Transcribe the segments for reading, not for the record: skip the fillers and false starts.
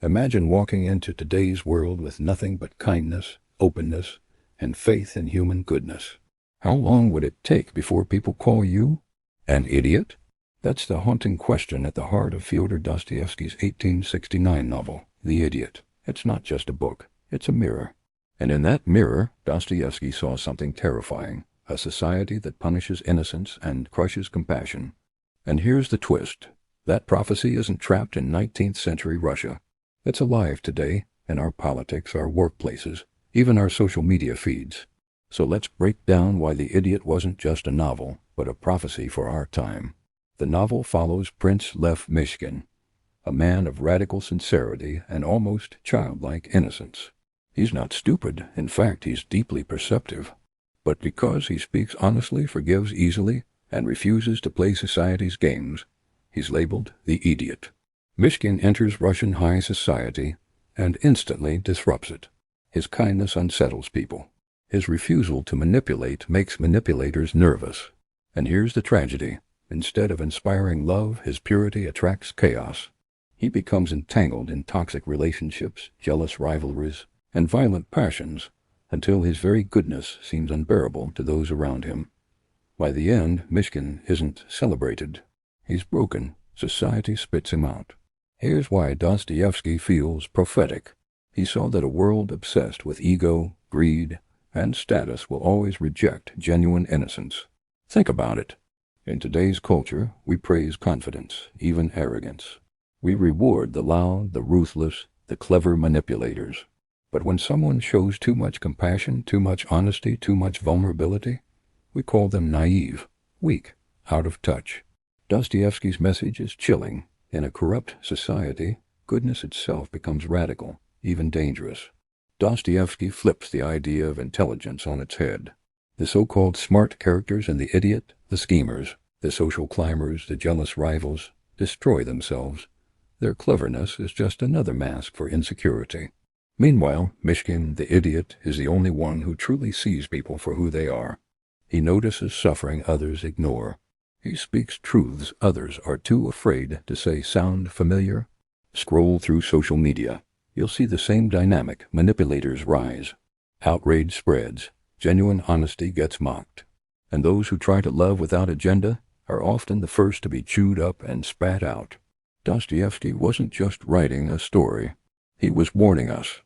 Imagine walking into today's world with nothing but kindness, openness, and faith in human goodness. How long would it take before people call you an idiot? That's the haunting question at the heart of Fyodor Dostoevsky's 1869 novel, The Idiot. It's not just a book, it's a mirror. And in that mirror, Dostoevsky saw something terrifying, a society that punishes innocence and crushes compassion. And here's the twist. That prophecy isn't trapped in 19th century Russia. It's alive today in our politics, our workplaces, even our social media feeds. So let's break down why The Idiot wasn't just a novel, but a prophecy for our time. The novel follows Prince Lev Myshkin, a man of radical sincerity and almost childlike innocence. He's not stupid, in fact, he's deeply perceptive. But because he speaks honestly, forgives easily, and refuses to play society's games, he's labeled the idiot. Myshkin enters Russian high society and instantly disrupts it. His kindness unsettles people. His refusal to manipulate makes manipulators nervous. And here's the tragedy. Instead of inspiring love, his purity attracts chaos. He becomes entangled in toxic relationships, jealous rivalries, and violent passions, until his very goodness seems unbearable to those around him. By the end, Myshkin isn't celebrated. He's broken. Society spits him out. Here's why Dostoevsky feels prophetic. He saw that a world obsessed with ego, greed, and status will always reject genuine innocence. Think about it. In today's culture, we praise confidence, even arrogance. We reward the loud, the ruthless, the clever manipulators. But when someone shows too much compassion, too much honesty, too much vulnerability, we call them naive, weak, out of touch. Dostoevsky's message is chilling. In a corrupt society, goodness itself becomes radical, even dangerous. Dostoevsky flips the idea of intelligence on its head. The so-called smart characters in The Idiot, the schemers, the social climbers, the jealous rivals, destroy themselves. Their cleverness is just another mask for insecurity. Meanwhile, Myshkin, the idiot, is the only one who truly sees people for who they are. He notices suffering others ignore. He speaks truths others are too afraid to say sound familiar. Scroll through social media. You'll see the same dynamic. Manipulators rise. Outrage spreads. Genuine honesty gets mocked. And those who try to love without agenda are often the first to be chewed up and spat out. Dostoevsky wasn't just writing a story. He was warning us.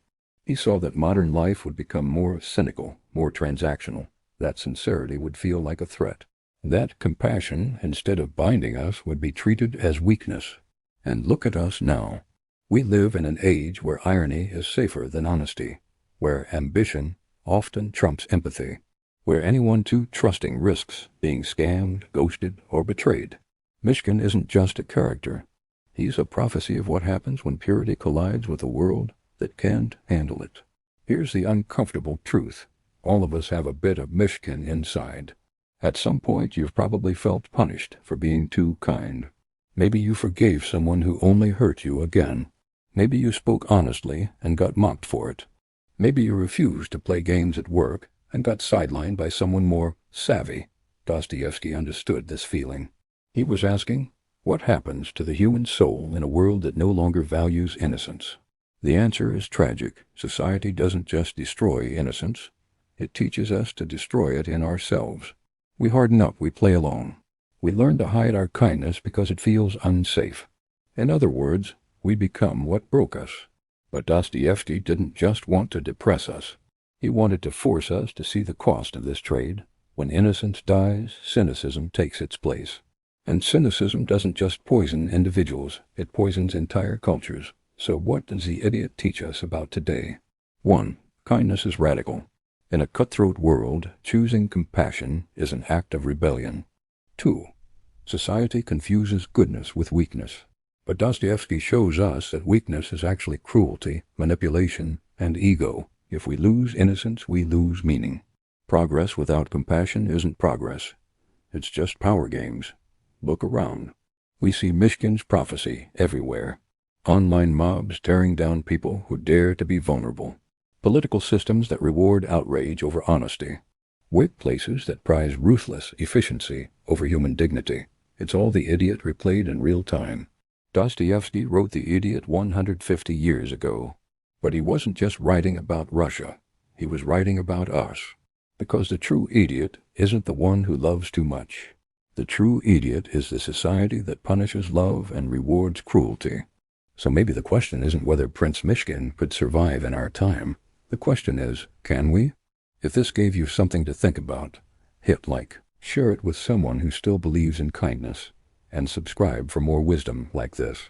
He saw that modern life would become more cynical, more transactional. That sincerity would feel like a threat. That compassion, instead of binding us, would be treated as weakness. And look at us now. We live in an age where irony is safer than honesty, where ambition often trumps empathy, where anyone too trusting risks being scammed, ghosted, or betrayed. Myshkin isn't just a character. He's a prophecy of what happens when purity collides with a world that can't handle it. Here's the uncomfortable truth. All of us have a bit of Myshkin inside. At some point, you've probably felt punished for being too kind. Maybe you forgave someone who only hurt you again. Maybe you spoke honestly and got mocked for it. Maybe you refused to play games at work and got sidelined by someone more savvy. Dostoevsky understood this feeling. He was asking, what happens to the human soul in a world that no longer values innocence? The answer is tragic. Society doesn't just destroy innocence. It teaches us to destroy it in ourselves. We harden up, we play along. We learn to hide our kindness because it feels unsafe. In other words, we become what broke us. But Dostoevsky didn't just want to depress us. He wanted to force us to see the cost of this trade. When innocence dies, cynicism takes its place. And cynicism doesn't just poison individuals, it poisons entire cultures. So what does The Idiot teach us about today? 1. Kindness is radical. In a cutthroat world, choosing compassion is an act of rebellion. 2. Society confuses goodness with weakness. But Dostoevsky shows us that weakness is actually cruelty, manipulation, and ego. If we lose innocence, we lose meaning. Progress without compassion isn't progress. It's just power games. Look around. We see Myshkin's prophecy everywhere. Online mobs tearing down people who dare to be vulnerable. Political systems that reward outrage over honesty. Workplaces that prize ruthless efficiency over human dignity. It's all The Idiot replayed in real time. Dostoevsky wrote The Idiot 150 years ago. But he wasn't just writing about Russia. He was writing about us. Because the true idiot isn't the one who loves too much. The true idiot is the society that punishes love and rewards cruelty. So maybe the question isn't whether Prince Myshkin could survive in our time. The question is, can we? If this gave you something to think about, hit like, share it with someone who still believes in kindness, and subscribe for more wisdom like this.